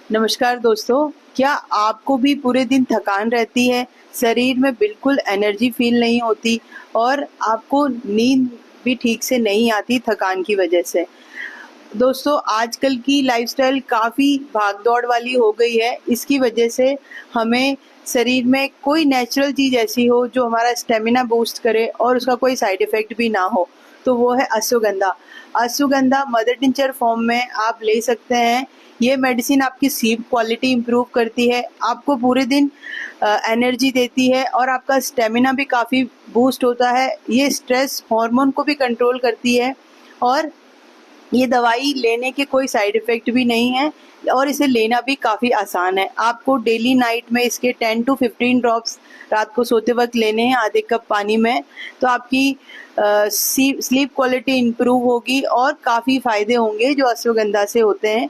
नमस्कार दोस्तों, क्या आपको भी पूरे दिन थकान रहती है, शरीर में बिल्कुल एनर्जी फील नहीं होती और आपको नींद भी ठीक से नहीं आती थकान की वजह से? दोस्तों, आजकल की लाइफ़स्टाइल काफ़ी भाग-दौड़ वाली हो गई है। इसकी वजह से हमें शरीर में कोई नेचुरल चीज़ ऐसी हो जो हमारा स्टैमिना बूस्ट करे और उसका कोई साइड इफ़ेक्ट भी ना हो, तो वो है ashwagandha. Ashwagandha mother tincture form में आप ले सकते हैं। ये मेडिसिन आपकी स्लीप क्वालिटी इम्प्रूव करती है, आपको पूरे दिन एनर्जी देती है और आपका स्टैमिना भी काफ़ी बूस्ट होता है। ये स्ट्रेस हार्मोन को भी कंट्रोल करती है और ये दवाई लेने के कोई साइड इफ़ेक्ट भी नहीं है और इसे लेना भी काफ़ी आसान है। आपको डेली नाइट में इसके 10 टू 15 ड्रॉप्स रात को सोते वक़्त लेने हैं आधे कप पानी में, तो आपकी स्लीप क्वालिटी इम्प्रूव होगी और काफ़ी फ़ायदे होंगे जो अश्वगंधा से होते हैं।